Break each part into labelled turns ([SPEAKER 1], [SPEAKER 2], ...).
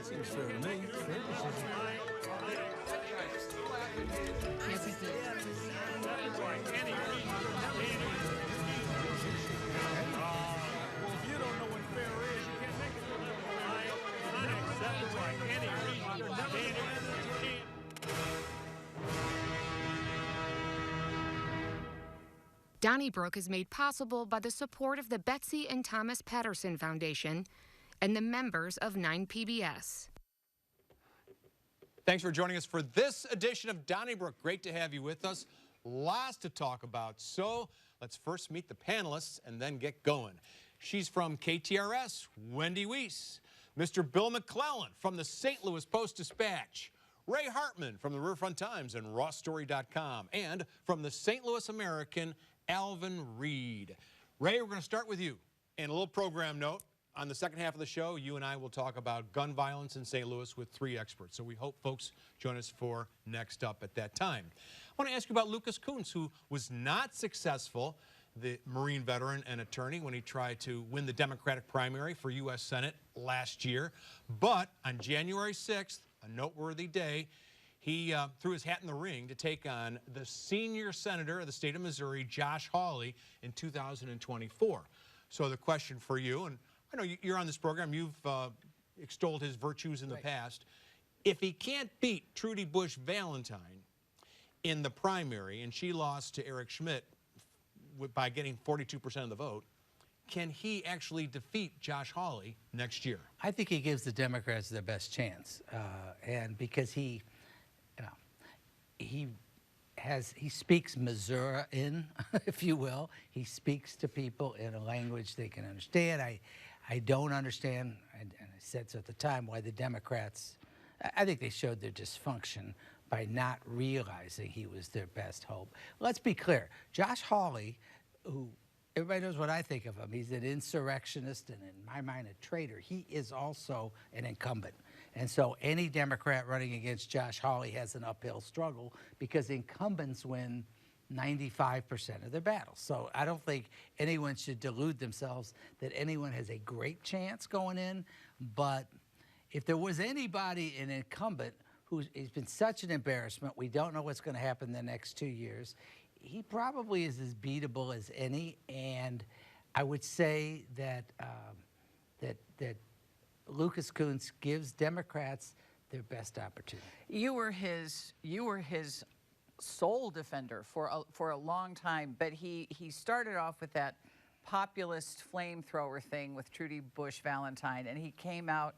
[SPEAKER 1] Seems fair to me.
[SPEAKER 2] Donnybrook is made possible by the support of the Betsy and Thomas Patterson Foundation and the members of 9PBS.
[SPEAKER 3] Thanks for joining us for this edition of Donnybrook. Great to have you with us. Lots to talk about. So let's first meet the panelists and then get going. She's from KTRS, Wendy Wiese. Mr. Bill McClellan from the St. Louis Post-Dispatch. Ray Hartmann from the Riverfront Times and RawStory.com. And from the St. Louis American, Alvin Reid. Ray, we're going to start with you. And a little program note. On the second half of the show, you and I will talk about gun violence in St. Louis with 3 experts. So we hope folks join us for Next Up at that time. I want to ask you about Lucas Kunce, who was not successful, the Marine veteran and attorney, when he tried to win the Democratic primary for U.S. Senate last year. But on January 6th, a noteworthy day, he threw his hat in the ring to take on the senior senator of the state of Missouri, Josh Hawley, in 2024. So the question for you, and I know you're on this program, you've extolled his virtues in the past. If he can't beat Trudy Bush Valentine in the primary, and she lost to Eric Schmidt by getting 42% of the vote, can he actually defeat Josh Hawley next year?
[SPEAKER 4] I think he gives the Democrats their best chance, and because he speaks Missourian, if you will. He speaks to people in a language they can understand. I don't understand, and I said so at the time, why the Democrats, I think they showed their dysfunction by not realizing he was their best hope. Let's be clear. Josh Hawley, who everybody knows what I think of him. He's an insurrectionist and, in my mind, a traitor. He is also an incumbent. And so any Democrat running against Josh Hawley has an uphill struggle because incumbents win 95% of their battles. So I don't think anyone should delude themselves that anyone has a great chance going in. But if there was anybody, an incumbent, who's been such an embarrassment, we don't know what's going to happen the next 2 years, he probably is as beatable as any. And I would say that that Lucas Kunce gives Democrats their best opportunity.
[SPEAKER 5] You were his sole defender for a long time, but he started off with that populist flamethrower thing with Trudy Bush Valentine, and he came off,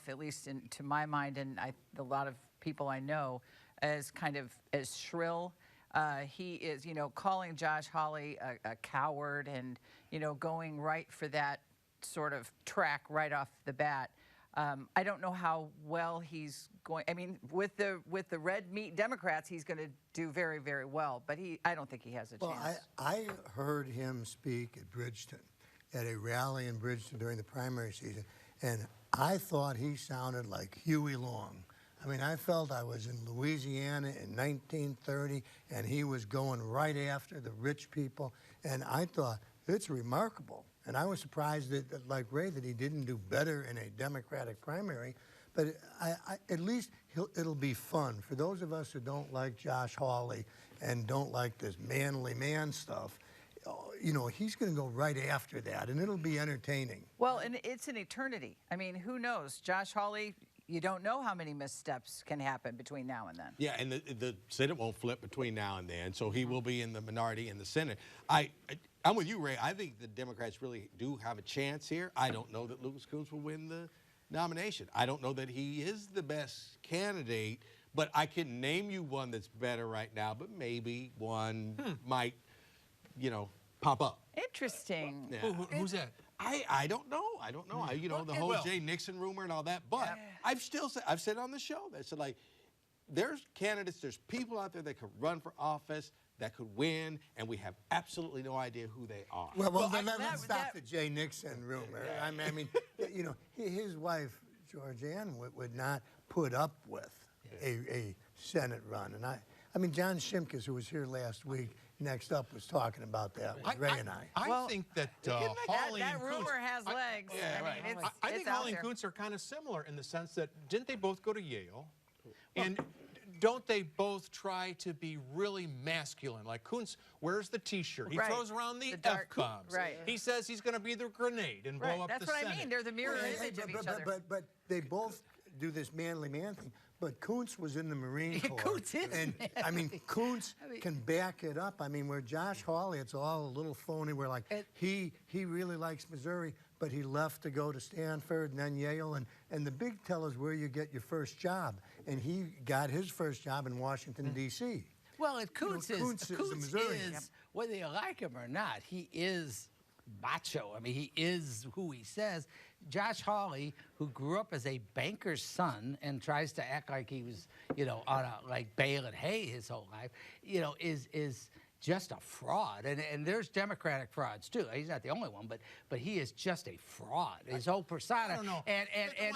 [SPEAKER 5] at least to my mind, and a lot of people I know, as kind of as shrill. He is, calling Josh Hawley a coward, and going right for that sort of track right off the bat. I don't know how well he's going. I mean, with the red meat Democrats, he's going to do very, very well. But I don't think he has a chance.
[SPEAKER 6] Well, I heard him speak at Bridgeton, at a rally in Bridgeton during the primary season, and I thought he sounded like Huey Long. I mean, I felt I was in Louisiana in 1930, and he was going right after the rich people, and I thought, it's remarkable. And I was surprised that, like Ray, that he didn't do better in a Democratic primary. But at least it'll be fun. For those of us who don't like Josh Hawley and don't like this manly man stuff, he's going to go right after that, and it'll be entertaining.
[SPEAKER 5] Well, and it's an eternity. I mean, who knows? Josh Hawley, you don't know how many missteps can happen between now and then.
[SPEAKER 7] Yeah, and the Senate won't flip between now and then, so he will be in the minority in the Senate. I'm with you, Ray. I think the Democrats really do have a chance here. I don't know that Lucas Kunce will win the nomination. I don't know that he is the best candidate, but I can name you one that's better right now, but maybe one might, pop up.
[SPEAKER 5] Interesting.
[SPEAKER 3] Yeah. Who's that?
[SPEAKER 7] I don't know. I don't know. The whole Jay Nixon rumor and all that. But I've said on the show that there's candidates, there's people out there that could run for office, that could win, and we have absolutely no idea who they are.
[SPEAKER 6] Well, then let's stop the Jay Nixon rumor. I mean, his wife, Georgianne, would not put up with a Senate run. And I mean, John Shimkus, who was here last week, next up was talking about that, was Ray and I.
[SPEAKER 3] I think that Hawley
[SPEAKER 5] that
[SPEAKER 3] and
[SPEAKER 5] rumor
[SPEAKER 3] Kunce,
[SPEAKER 5] has legs.
[SPEAKER 7] Yeah,
[SPEAKER 5] I mean,
[SPEAKER 7] right.
[SPEAKER 3] I think
[SPEAKER 5] out
[SPEAKER 3] Hawley and
[SPEAKER 5] there.
[SPEAKER 3] Kunce are kind of similar in the sense that didn't they both go to Yale? And don't they both try to be really masculine? Like Kunce wears the T-shirt. He
[SPEAKER 5] Right.
[SPEAKER 3] throws around the
[SPEAKER 5] dark-
[SPEAKER 3] F-bombs.
[SPEAKER 5] right.
[SPEAKER 3] He says he's going to be the grenade and blow
[SPEAKER 5] Right,
[SPEAKER 3] up
[SPEAKER 5] that's
[SPEAKER 3] the
[SPEAKER 5] what
[SPEAKER 3] Senate.
[SPEAKER 5] I mean. They're the mirror image of each other.
[SPEAKER 6] But they both do this manly man thing. But Kunce was in the Marine Corps.
[SPEAKER 4] Kunce is
[SPEAKER 6] and I mean, Kunce can back it up. I mean, where Josh Hawley, it's all a little phony. Where like he really likes Missouri, but he left to go to Stanford and then Yale. And the big tell is where you get your first job. And he got his first job in Washington, D.C.
[SPEAKER 4] Well, Kunce
[SPEAKER 6] Kunce is the Missouri.
[SPEAKER 4] whether you like him or not, he is macho. I mean, he is who he says. Josh Hawley, who grew up as a banker's son and tries to act like he was, on like baling hay his whole life, is just a fraud. And there's Democratic frauds too. He's not the only one, but he is just a fraud. His whole persona.
[SPEAKER 3] I don't know.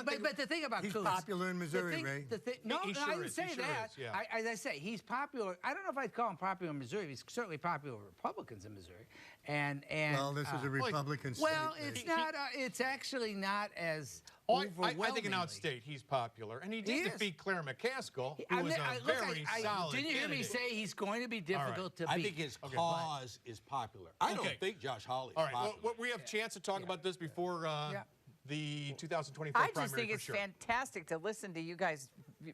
[SPEAKER 4] But the thing about
[SPEAKER 6] He's
[SPEAKER 4] Kunce,
[SPEAKER 6] popular in Missouri, Ray.
[SPEAKER 4] No,
[SPEAKER 3] He
[SPEAKER 4] no,
[SPEAKER 3] sure
[SPEAKER 4] I didn't
[SPEAKER 3] is.
[SPEAKER 4] say
[SPEAKER 3] He sure
[SPEAKER 4] that.
[SPEAKER 3] is, yeah.
[SPEAKER 4] As I say, he's popular. I don't know if I'd call him popular in Missouri. He's certainly popular with Republicans in Missouri. And
[SPEAKER 6] Well, this is a Republican state.
[SPEAKER 4] well,
[SPEAKER 6] Ray.
[SPEAKER 4] it's not. It's actually not as
[SPEAKER 3] I
[SPEAKER 4] overwhelmingly.
[SPEAKER 3] think in outstate he's popular, and he did
[SPEAKER 4] is.
[SPEAKER 3] defeat Claire McCaskill, who
[SPEAKER 4] I
[SPEAKER 3] was
[SPEAKER 4] mean,
[SPEAKER 3] a
[SPEAKER 4] look,
[SPEAKER 3] very
[SPEAKER 4] I
[SPEAKER 3] solid
[SPEAKER 4] didn't you hear me
[SPEAKER 3] candidate.
[SPEAKER 4] say he's going to be difficult to beat?
[SPEAKER 7] I think his cause is popular. I don't
[SPEAKER 3] Okay.
[SPEAKER 7] think Josh Hawley is
[SPEAKER 3] All right,
[SPEAKER 7] popular.
[SPEAKER 3] well, we have a chance to talk about this before the 2024
[SPEAKER 5] I
[SPEAKER 3] primary
[SPEAKER 5] just think
[SPEAKER 3] for
[SPEAKER 5] it's
[SPEAKER 3] sure.
[SPEAKER 5] fantastic to listen to you guys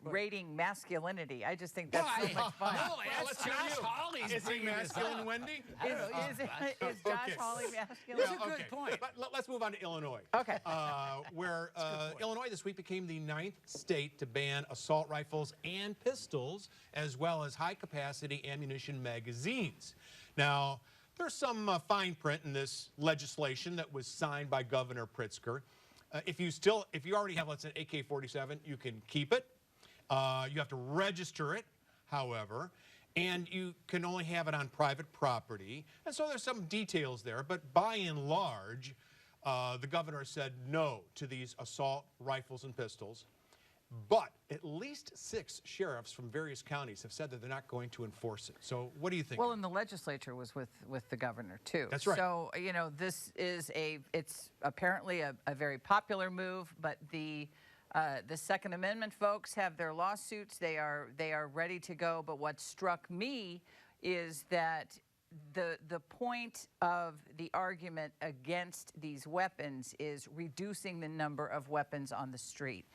[SPEAKER 5] rating masculinity. I just think that's so much fun.
[SPEAKER 4] No,
[SPEAKER 3] let's
[SPEAKER 4] that's
[SPEAKER 3] hear
[SPEAKER 4] Josh
[SPEAKER 3] you.
[SPEAKER 4] Hawley's
[SPEAKER 3] Is he
[SPEAKER 4] bringing this
[SPEAKER 3] masculine,
[SPEAKER 4] up.
[SPEAKER 3] Wendy?
[SPEAKER 5] Is Josh
[SPEAKER 3] Okay.
[SPEAKER 5] Hawley masculine?
[SPEAKER 4] That's a good point.
[SPEAKER 3] Let's move on to Illinois.
[SPEAKER 5] Okay.
[SPEAKER 3] Where Illinois this week became the 9th state to ban assault rifles and pistols, as well as high-capacity ammunition magazines. Now, there's some fine print in this legislation that was signed by Governor Pritzker. If you already have, let's say, an AK-47, you can keep it. You have to register it, however, and you can only have it on private property. And so there's some details there, but by and large, the governor said no to these assault rifles and pistols. But at least 6 sheriffs from various counties have said that they're not going to enforce it. So what do you think?
[SPEAKER 5] Well, and the legislature was with the governor too.
[SPEAKER 3] That's right.
[SPEAKER 5] So this is it's apparently a very popular move, but the Second Amendment folks have their lawsuits. They are ready to go. But what struck me is that the point of the argument against these weapons is reducing the number of weapons on the street.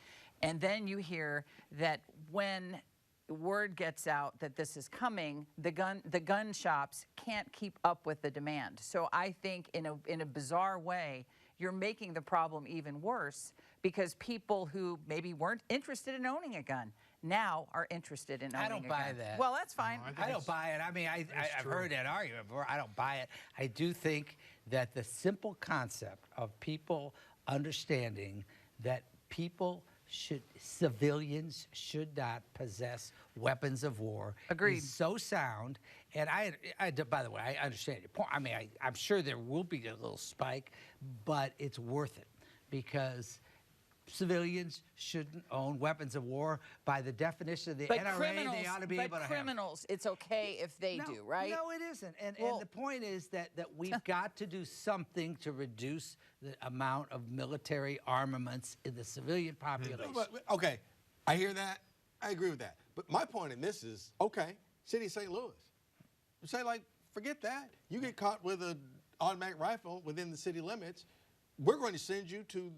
[SPEAKER 5] And then you hear that when word gets out that this is coming, the gun shops can't keep up with the demand. So I think in a bizarre way, you're making the problem even worse because people who maybe weren't interested in owning a gun now are interested in owning a gun.
[SPEAKER 4] I don't buy that.
[SPEAKER 5] Well, that's fine.
[SPEAKER 4] I don't buy it. I mean, I've heard that argument before. I don't buy it. I do think that the simple concept of people understanding that civilians should not possess weapons of war
[SPEAKER 5] Agreed.
[SPEAKER 4] is so sound. And by the way, I understand your point. I mean, I'm sure there will be a little spike, but it's worth it because civilians shouldn't own weapons of war. By the definition of the NRA, they ought to be able to have.
[SPEAKER 5] But criminals, it's okay if they do, right?
[SPEAKER 4] No, it isn't. And
[SPEAKER 5] Well-
[SPEAKER 4] the point is that we've got to do something to reduce the amount of military armaments in the civilian population.
[SPEAKER 7] Okay, I hear that. I agree with that. But my point in this is, okay, City of St. Louis. Say, like, forget that. You get caught with an automatic rifle within the city limits, we're going to send you to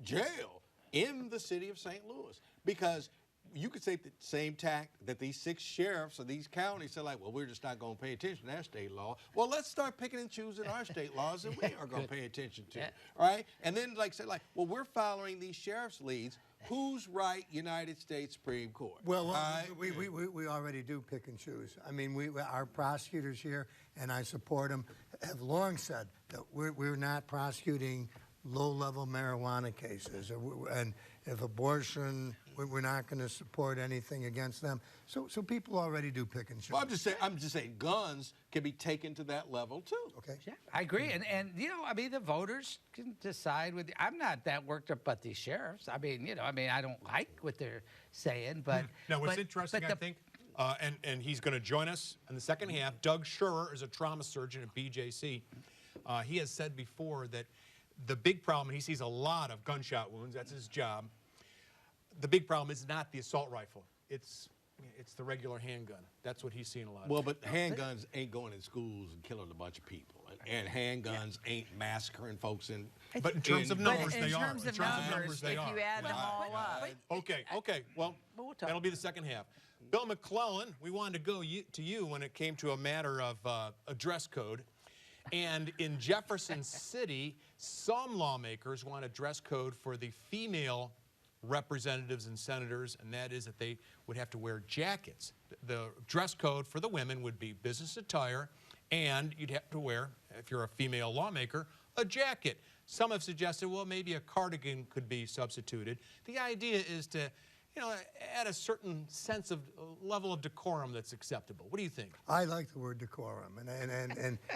[SPEAKER 7] jail in the city of St. Louis. Because you could say the same tack that these 6 sheriffs of these counties say, like, well, we're just not going to pay attention to that state law. Well, let's start picking and choosing our state laws that we are going to pay attention to, right? And then, like, say, like, well, we're following these sheriff's leads. Who's right, United States Supreme Court?
[SPEAKER 6] Well, we already do pick and choose. I mean, our prosecutors here, and I support them, have long said that we're not prosecuting low-level marijuana cases, and if abortion, we're not going to support anything against them. So people already do pick and choose.
[SPEAKER 7] Well, I'm just saying guns can be taken to that level too.
[SPEAKER 6] Okay.
[SPEAKER 4] Yeah, I agree. And I mean, the voters can decide I'm not that worked up about these sheriffs. I mean, I don't like what they're saying, but.
[SPEAKER 3] Now, what's
[SPEAKER 4] but
[SPEAKER 3] interesting,
[SPEAKER 4] the-
[SPEAKER 3] I think, and he's going to join us in the second half. Doug Schurer is a trauma surgeon at BJC. He has said before that the big problem, he sees a lot of gunshot wounds, that's his job. The big problem is not the assault rifle. It's the regular handgun. That's what he's seeing a lot.
[SPEAKER 7] Well, but handguns ain't going in schools and killing a bunch of people. And handguns ain't massacring folks in.
[SPEAKER 3] But in terms of numbers,
[SPEAKER 5] in
[SPEAKER 3] they are.
[SPEAKER 5] terms of numbers, if you add them all up.
[SPEAKER 3] Okay. Well, that'll be the second half. Bill McClellan, we wanted to go to you when it came to a matter of a dress code. And in Jefferson City, some lawmakers want a dress code for the female representatives and senators, and that is that they would have to wear jackets. The dress code for the women would be business attire, and you'd have to wear, if you're a female lawmaker, a jacket. Some have suggested, well, maybe a cardigan could be substituted. The idea is to, add a certain sense of level of decorum that's acceptable. What do you think?
[SPEAKER 6] I like the word decorum, and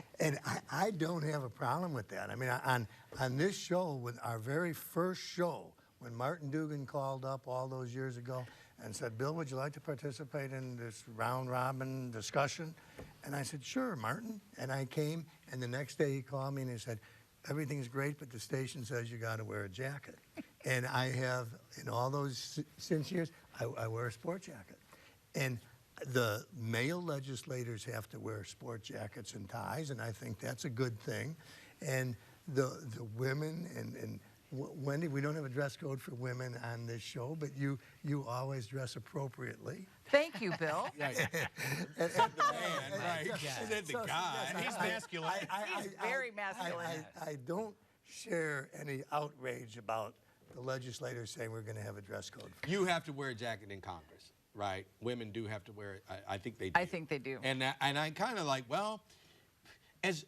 [SPEAKER 6] I don't have a problem with that. I mean, on this show, with our very first show, when Martin Dugan called up all those years ago and said, Bill, would you like to participate in this round-robin discussion? And I said, sure, Martin. And I came, and the next day he called me and he said, everything's great, but the station says you got to wear a jacket. And I have, in all those since years, I wear a sport jacket. And the male legislators have to wear sport jackets and ties, and I think that's a good thing. And the women and Wendy, we don't have a dress code for women on this show, but you always dress appropriately.
[SPEAKER 5] Thank you, Bill.
[SPEAKER 7] Said the man, right? Said the guy.
[SPEAKER 3] And he's masculine.
[SPEAKER 5] He's very masculine.
[SPEAKER 6] I don't share any outrage about the legislators saying we're going to have a dress code.
[SPEAKER 7] You have to wear a jacket in Congress, right? Women do have to wear it. I think they do.
[SPEAKER 5] I think they do.
[SPEAKER 7] And I kind of like, well, as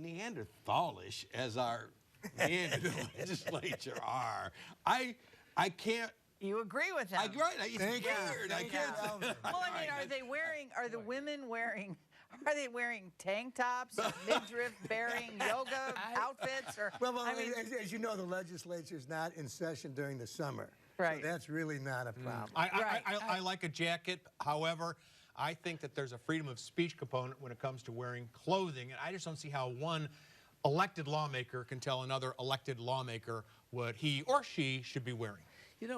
[SPEAKER 7] Neanderthalish as our men in the legislature are, I can't.
[SPEAKER 5] You agree with him?
[SPEAKER 7] Right. It's weird. I can't.
[SPEAKER 5] Well, I mean, are the women wearing? Are they wearing tank tops, midriff-bearing yoga outfits? Or,
[SPEAKER 6] Well,
[SPEAKER 5] I mean,
[SPEAKER 6] as you know, the legislature's not in session during the summer.
[SPEAKER 5] Right.
[SPEAKER 6] So that's really not a problem.
[SPEAKER 3] I like a jacket. However, I think that there's a freedom of speech component when it comes to wearing clothing, and I just don't see how one elected lawmaker can tell another elected lawmaker what he or she should be wearing.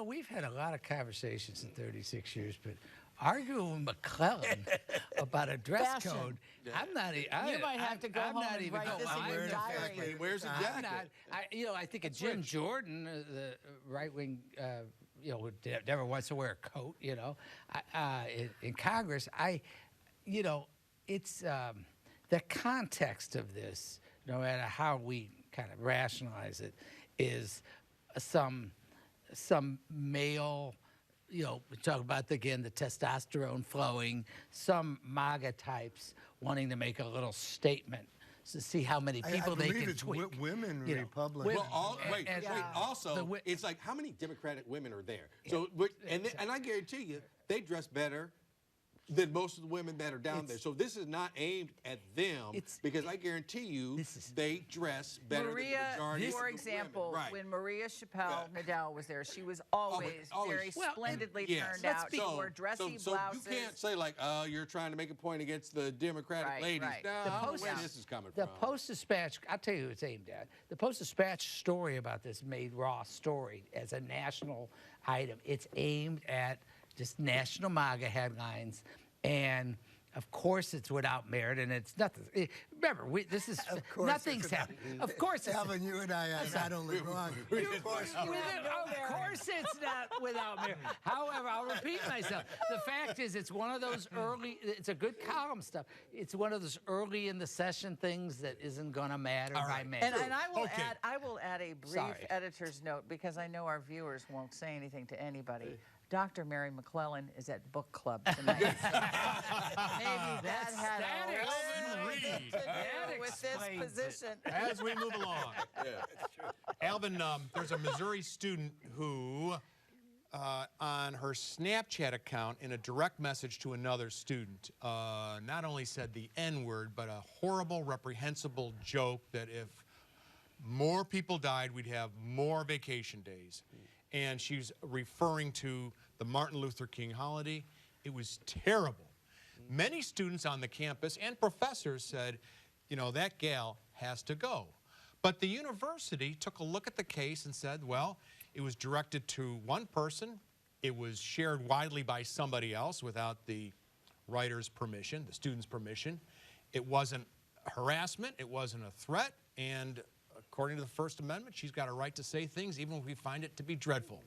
[SPEAKER 4] We've had a lot of conversations in 36 years, but arguing with McClellan about a dress
[SPEAKER 5] Fashion.
[SPEAKER 4] code, I'm not.
[SPEAKER 5] you might have to go
[SPEAKER 4] I'm
[SPEAKER 5] home
[SPEAKER 4] not
[SPEAKER 5] and
[SPEAKER 4] even
[SPEAKER 5] write this in your diary.
[SPEAKER 7] Where's the
[SPEAKER 4] I'm
[SPEAKER 7] jacket?
[SPEAKER 4] not. I think of Jim Jordan, the right-wing, who never wants to wear a coat. In Congress, it's the context of this. No matter how we kind of rationalize it, is some male. We talk about, again, the testosterone flowing, some MAGA types wanting to make a little statement to see how many people they can tweak.
[SPEAKER 6] Women Republicans.
[SPEAKER 7] Well, wait. Also,
[SPEAKER 4] the
[SPEAKER 7] it's like, how many Democratic women are there? So, and I guarantee you, they dress better than most of the women that are down there. So this is not aimed at them, because I guarantee you they dress better than the majority of
[SPEAKER 5] for
[SPEAKER 7] the
[SPEAKER 5] example,
[SPEAKER 7] women. Right.
[SPEAKER 5] when Maria Chappelle Nadal was there, she was always very splendidly turned out. She wore dressy blouses.
[SPEAKER 7] You can't say like, oh, you're trying to make a point against the Democratic ladies.
[SPEAKER 5] Right.
[SPEAKER 7] No, I don't know where this is coming from.
[SPEAKER 4] The Post-Dispatch, I'll tell you who it's aimed at. The Post-Dispatch story about this made Raw story as a national item. It's aimed at just national MAGA headlines. And of course, it's without merit, and it's nothing. Remember, this is nothing's happened. Of course,
[SPEAKER 6] Alvin, you and I are not only wrong.
[SPEAKER 4] Of course it's not without merit. However, I'll repeat myself. The fact is, it's one of those early. It's a good column stuff. It's one of those early in the session things that isn't going to matter by merit.
[SPEAKER 5] And I will add a brief editor's note, because I know our viewers won't say anything to anybody. Dr. Mary McClellan is at book club tonight. So maybe that had a little bit to do with this position.
[SPEAKER 3] As we move along.
[SPEAKER 7] That's true.
[SPEAKER 3] Alvin, there's a Missouri student who, on her Snapchat account, in a direct message to another student, not only said the N-word, but a horrible, reprehensible joke that if more people died, we'd have more vacation days. And she's referring to the Martin Luther King holiday. It was terrible. Many students on the campus and professors said, you know, that gal has to go. But the university took a look at the case and said, well, it was directed to one person. It was shared widely by somebody else without the writer's permission, the student's permission. It wasn't harassment. It wasn't a threat. And according to the First Amendment, she's got a right to say things even if we find it to be dreadful.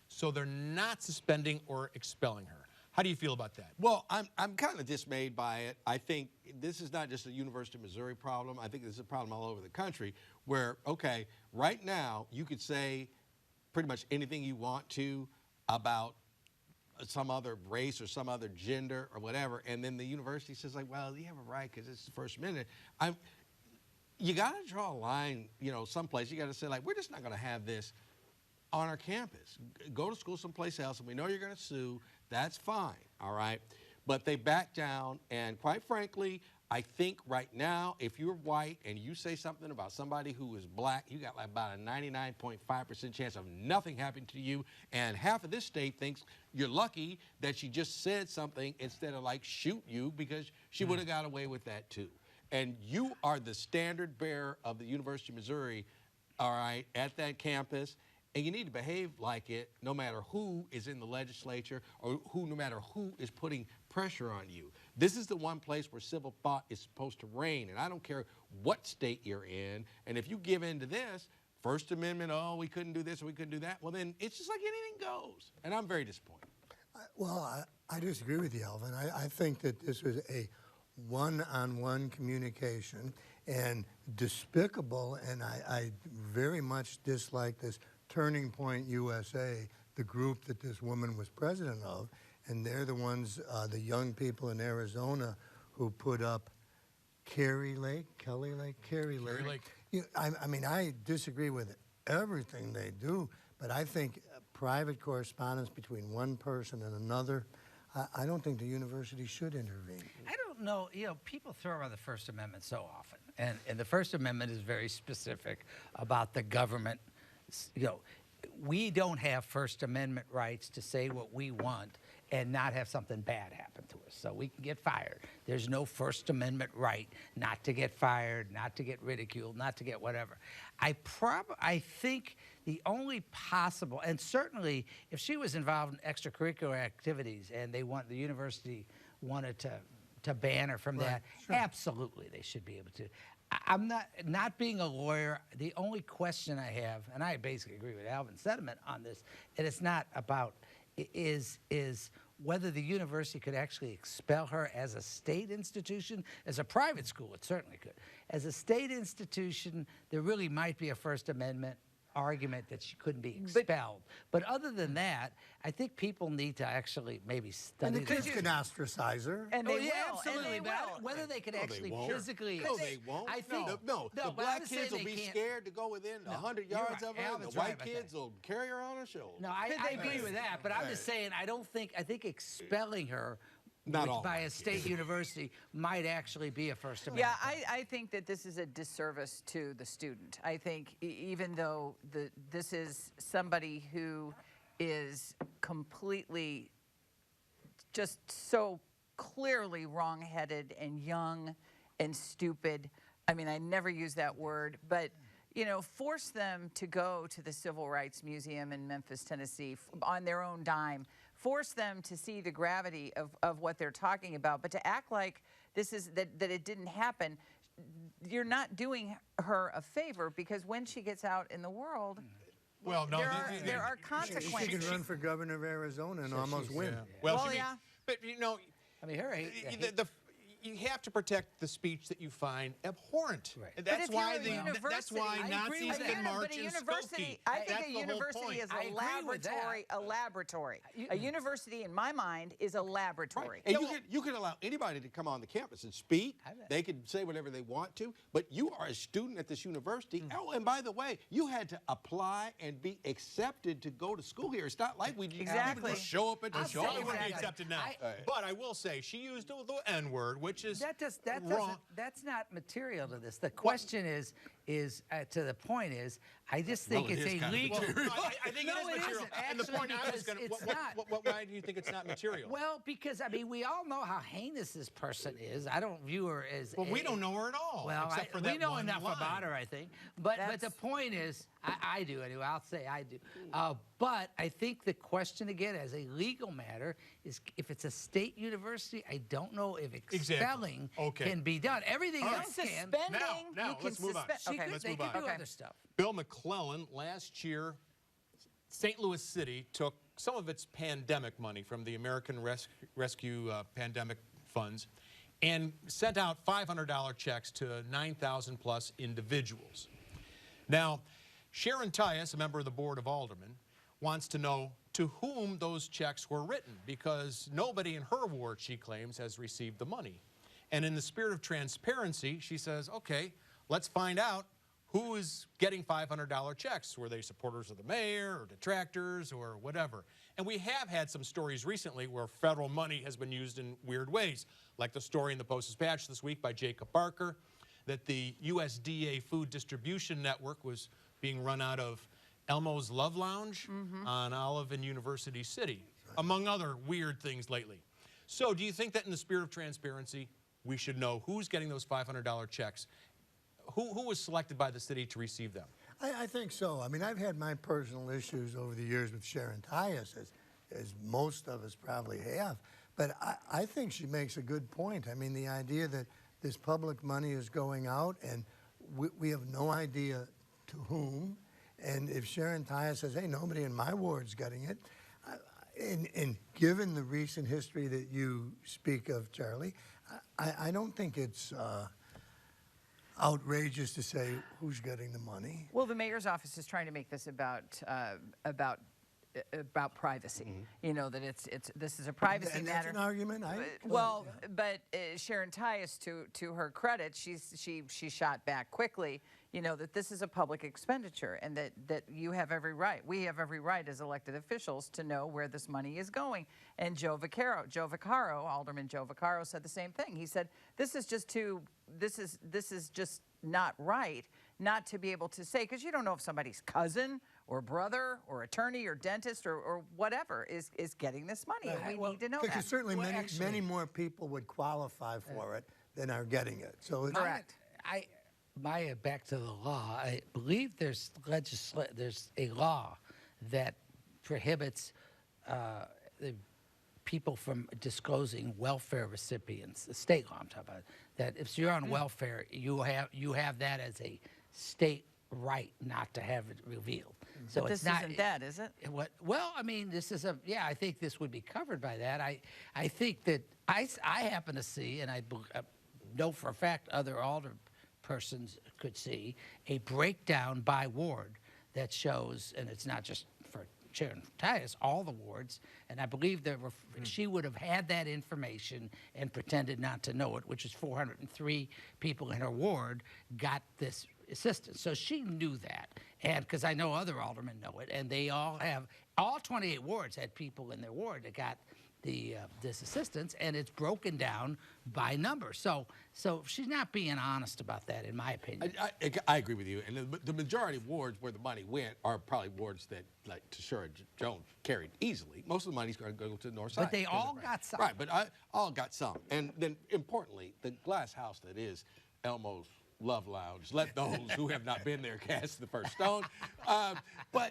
[SPEAKER 3] So they're not suspending or expelling her. How do you feel about that?
[SPEAKER 7] Well, I'm kind of dismayed by it. I think this is not just a University of Missouri problem. I think this is a problem all over the country where, okay, right now you could say pretty much anything you want to about some other race or some other gender or whatever, and then the university says, like, well, you have a right because it's the First Amendment. You got to draw a line, you know, someplace. You got to say, like, we're just not going to have this on our campus. Go to school someplace else, and we know you're going to sue. That's fine, all right? But they back down, and quite frankly, I think right now, if you're white and you say something about somebody who is black, you got like about a 99.5% chance of nothing happening to you, and half of this state thinks you're lucky that she just said something instead of like shoot you because she would have got away with that too. And you are the standard bearer of the University of Missouri, all right, at that campus. And you need to behave like it no matter who is in the legislature or no matter who is putting pressure on you. This is the one place where civil thought is supposed to reign. And I don't care what state you're in. And if you give in to this, First Amendment, oh, we couldn't do this or we couldn't do that, well, then it's just like anything goes. And I'm very disappointed.
[SPEAKER 6] I disagree with you, Alvin. I think that this was a one-on-one communication and despicable, and I very much dislike this Turning Point USA, the group that this woman was president of, and they're the ones, the young people in Arizona who put up Kerry Lake. I mean, I disagree with everything they do, but I think private correspondence between one person and another, I don't think the university should intervene.
[SPEAKER 4] I don't know, you know, people throw around the First Amendment so often, and the First Amendment is very specific about the government. You know, we don't have First Amendment rights to say what we want and not have something bad happen to us. So we can get fired. There's no First Amendment right not to get fired, not to get ridiculed, not to get whatever. I think the only possible, and certainly if she was involved in extracurricular activities and the university wanted to ban her from that, sure. Absolutely they should be able to. I'm not being a lawyer. The only question I have, and I basically agree with Alvin's sentiment on this, and it's not about, is whether the university could actually expel her as a state institution. As a private school, it certainly could. As a state institution, there really might be a First Amendment argument that she couldn't be expelled. But other than that, I think people need to actually maybe study.
[SPEAKER 6] And the kids can ostracize her.
[SPEAKER 5] And they will.
[SPEAKER 4] Absolutely.
[SPEAKER 5] And they will.
[SPEAKER 4] Whether they could actually physically.
[SPEAKER 7] No, they won't.
[SPEAKER 4] I think,
[SPEAKER 7] no, the black kids will be scared to go within 100 yards of her, and the white kids will carry her on their shoulders.
[SPEAKER 4] No, I agree with that, but I'm just saying, I think expelling her by a state university might actually be a First Amendment.
[SPEAKER 5] Yeah, I think that this is a disservice to the student. I think even though this is somebody who is completely just so clearly wrong-headed and young and stupid. I mean, I never use that word, but you know, force them to go to the Civil Rights Museum in Memphis, Tennessee on their own dime. Force them to see the gravity of what they're talking about, but to act like this is that it didn't happen, you're not doing her a favor, because when she gets out in the world,
[SPEAKER 3] well, no,
[SPEAKER 5] there are consequences.
[SPEAKER 6] She can run for governor of Arizona and almost win.
[SPEAKER 3] Yeah. Well, yeah. But you know,
[SPEAKER 4] I mean,
[SPEAKER 3] you have to protect the speech that you find abhorrent.
[SPEAKER 4] Right.
[SPEAKER 3] That's why Nazis can march in Skokie.
[SPEAKER 5] I think a university is a laboratory. A university, in my mind, is a laboratory.
[SPEAKER 7] Right. And you can allow anybody to come on the campus and speak. They can say whatever they want to, but you are a student at this university. Oh, and by the way, you had to apply and be accepted to go to school here. It's not like we just show up at the show.
[SPEAKER 3] You wouldn't be accepted now. But I will say, she used the N-word, which is
[SPEAKER 4] wrong. That's not material to this. The question is is to the point is, I just think
[SPEAKER 7] Well, it
[SPEAKER 4] it's
[SPEAKER 7] is
[SPEAKER 4] a
[SPEAKER 7] kind of
[SPEAKER 4] legal.
[SPEAKER 7] material.
[SPEAKER 3] I think
[SPEAKER 4] No,
[SPEAKER 3] it is
[SPEAKER 4] it
[SPEAKER 3] material.
[SPEAKER 4] isn't,
[SPEAKER 3] And the point
[SPEAKER 4] actually,
[SPEAKER 3] I was going to,
[SPEAKER 4] because it's not.
[SPEAKER 3] why do you think it's not material?
[SPEAKER 4] Well, because I mean, we all know how heinous this person is. I don't view her as.
[SPEAKER 3] Well, we don't know her at all.
[SPEAKER 4] Well,
[SPEAKER 3] except for that
[SPEAKER 4] we know
[SPEAKER 3] one
[SPEAKER 4] enough
[SPEAKER 3] line.
[SPEAKER 4] about her, I think. But the point is, I do anyway. I'll say I do. But I think the question again, as a legal matter, is if it's a state university, I don't know if expelling can be done. Everything else can.
[SPEAKER 5] Suspending.
[SPEAKER 3] Now,
[SPEAKER 5] you can
[SPEAKER 3] let's move on.
[SPEAKER 5] suspend. Okay.
[SPEAKER 3] Let's
[SPEAKER 4] They
[SPEAKER 3] move
[SPEAKER 4] can
[SPEAKER 3] on.
[SPEAKER 4] do other stuff.
[SPEAKER 3] Bill McClellan, last year, St. Louis City took some of its pandemic money from the American Rescue Pandemic Funds and sent out $500 checks to 9,000 plus individuals. Now, Sharon Tyus, a member of the Board of Aldermen, wants to know to whom those checks were written because nobody in her ward, she claims, has received the money. And in the spirit of transparency, she says, okay, let's find out who is getting $500 checks. Were they supporters of the mayor or detractors or whatever? And we have had some stories recently where federal money has been used in weird ways, like the story in the Post-Dispatch this week by Jacob Barker, that the USDA Food Distribution Network was being run out of Elmo's Love Lounge on Olive and University City, among other weird things lately. So do you think that in the spirit of transparency, we should know who's getting those $500 checks? Who was selected by the city to receive them?
[SPEAKER 6] I think so. I mean, I've had my personal issues over the years with Sharon Tyus, as most of us probably have. But I think she makes a good point. I mean, the idea that this public money is going out and we have no idea to whom. And if Sharon Tyus says, hey, nobody in my ward's getting it, and given the recent history that you speak of, Charlie, I don't think it's outrageous to say who's getting the money.
[SPEAKER 5] Well, the mayor's office is trying to make this about privacy. You know that this is a privacy
[SPEAKER 6] And
[SPEAKER 5] matter.
[SPEAKER 6] that's an argument.
[SPEAKER 5] Well, but Sharon Tyus, to her credit, she shot back quickly. You know that this is a public expenditure, and that you have every right. We have every right as elected officials to know where this money is going. And Joe Vaccaro, Alderman Joe Vaccaro, said the same thing. He said this is just not right, not to be able to say, because you don't know if somebody's cousin or brother or attorney or dentist or whatever is getting this money. And we need to know that.
[SPEAKER 6] Because certainly many more people would qualify for it than are getting it. So it's
[SPEAKER 5] Correct.
[SPEAKER 4] Back to the law, I believe there's a law that prohibits the people from disclosing welfare recipients. The state law I'm talking about. That if you're on welfare, you have that as a state right not to have it revealed. So
[SPEAKER 5] But
[SPEAKER 4] it's
[SPEAKER 5] this
[SPEAKER 4] not,
[SPEAKER 5] isn't that, is it?
[SPEAKER 4] Well, I mean, this is I think this would be covered by that. I think that I happen to see, and I know for a fact other alder persons could see, a breakdown by ward that shows, and it's not just for Sharon Tyus, all the wards, and I believe there were, she would have had that information and pretended not to know it, which is 403 people in her ward got this assistance. So she knew that, and because I know other aldermen know it, and they all 28 wards had people in their ward that got this assistance, and it's broken down by number. So she's not being honest about that, in my opinion.
[SPEAKER 7] I agree with you. And the majority of wards where the money went are probably wards that, like Tashura Jones, carried easily. Most of the money's going to go to the north side.
[SPEAKER 4] But they all got some.
[SPEAKER 7] Right, but all got some. And then, importantly, the glass house that is Elmo's Love Lounge. Let those who have not been there cast the first stone. But,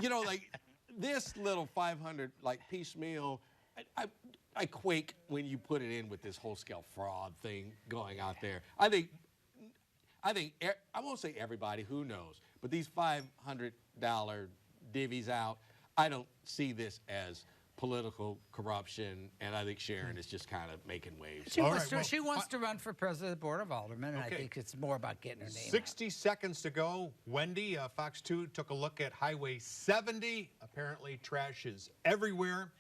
[SPEAKER 7] you know, like this little 500, like, piecemeal, I quake when you put it in with this whole-scale fraud thing going out there. I think I won't say everybody, who knows, but these $500 divvies out, I don't see this as political corruption, and I think Sharon is just kind of making waves.
[SPEAKER 4] She wants to run for president of the Board of Aldermen, and I think it's more about getting her name
[SPEAKER 3] 60
[SPEAKER 4] out.
[SPEAKER 3] seconds to go. Wendy, Fox 2 took a look at Highway 70. Apparently, trash is everywhere.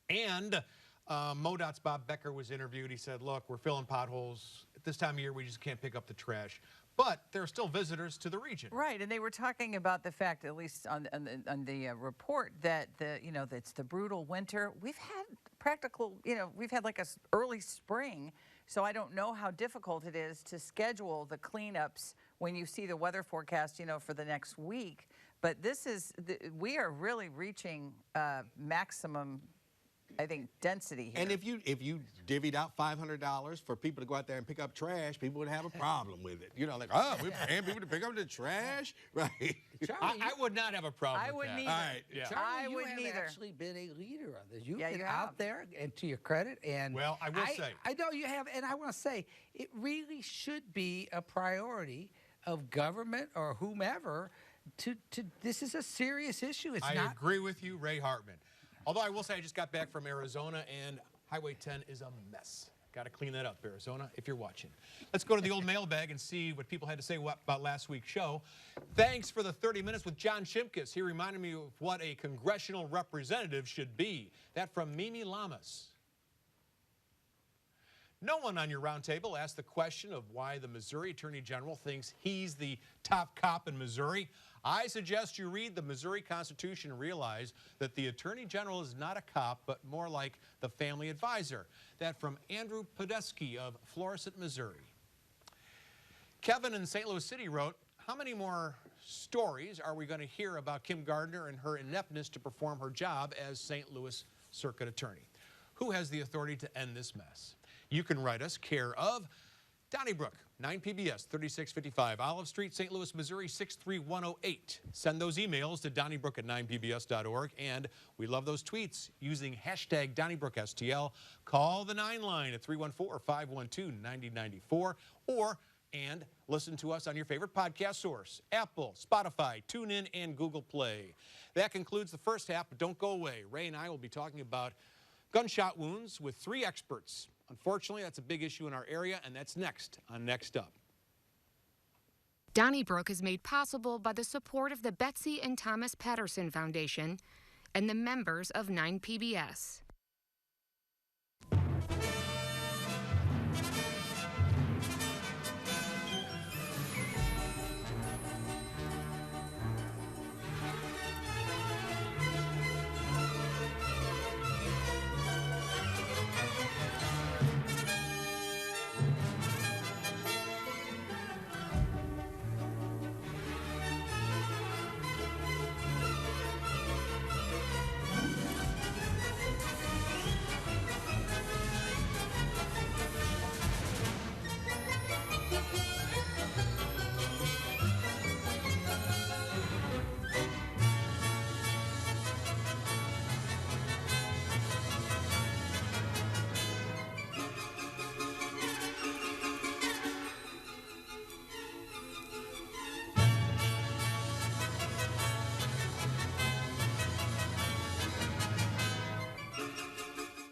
[SPEAKER 3] And MoDOT's Bob Becker was interviewed. He said, look, we're filling potholes. At this time of year, we just can't pick up the trash. But there are still visitors to the region.
[SPEAKER 5] Right, and they were talking about the fact, at least on the report, that it's the brutal winter. We've had we've had like a early spring, so I don't know how difficult it is to schedule the cleanups when you see the weather forecast, you know, for the next week. But this is, we are really reaching maximum, I think, density here.
[SPEAKER 7] And if you divvied out $500 for people to go out there and pick up trash, people would have a problem with it. You know, like, oh, we're paying people to pick up the trash, right?
[SPEAKER 3] I would not have a problem
[SPEAKER 5] I
[SPEAKER 3] with
[SPEAKER 5] wouldn't
[SPEAKER 3] that.
[SPEAKER 5] either.
[SPEAKER 3] All right, yeah.
[SPEAKER 5] I
[SPEAKER 4] Charlie,
[SPEAKER 5] wouldn't
[SPEAKER 4] you have
[SPEAKER 5] either.
[SPEAKER 4] actually been a leader on this. You've
[SPEAKER 5] Yeah,
[SPEAKER 4] been
[SPEAKER 5] you
[SPEAKER 4] out
[SPEAKER 5] have.
[SPEAKER 4] there, and to your credit, and
[SPEAKER 3] Well, I will say.
[SPEAKER 4] I know you have, and I want to say, it really should be a priority of government or whomever to this is a serious issue. It's
[SPEAKER 3] I
[SPEAKER 4] not.
[SPEAKER 3] agree with you, Ray Hartmann. Although I will say I just got back from Arizona, and Highway 10 is a mess. Got to clean that up, Arizona, if you're watching. Let's go to the old mailbag and see what people had to say about last week's show. Thanks for the 30 minutes with John Shimkus. He reminded me of what a congressional representative should be. That from Mimi Lamas. No one on your roundtable asked the question of why the Missouri Attorney General thinks he's the top cop in Missouri. I suggest you read the Missouri Constitution and realize that the Attorney General is not a cop, but more like the family advisor. That from Andrew Podesky of Florissant, Missouri. Kevin in St. Louis City wrote, how many more stories are we going to hear about Kim Gardner and her ineptness to perform her job as St. Louis Circuit Attorney? Who has the authority to end this mess? You can write us, care of Donnybrook, 9 PBS, 3655 Olive Street, St. Louis, Missouri, 63108. Send those emails to donnybrook@9pbs.org, and we love those tweets using hashtag DonnybrookSTL. Call the 9 line at 314-512-9094, and listen to us on your favorite podcast source, Apple, Spotify, TuneIn, and Google Play. That concludes the first half, but don't go away. Ray and I will be talking about gunshot wounds with 3 experts. Unfortunately, that's a big issue in our area, and that's next on Next Up.
[SPEAKER 2] Donnybrook is made possible by the support of the Betsy and Thomas Patterson Foundation and the members of 9 PBS.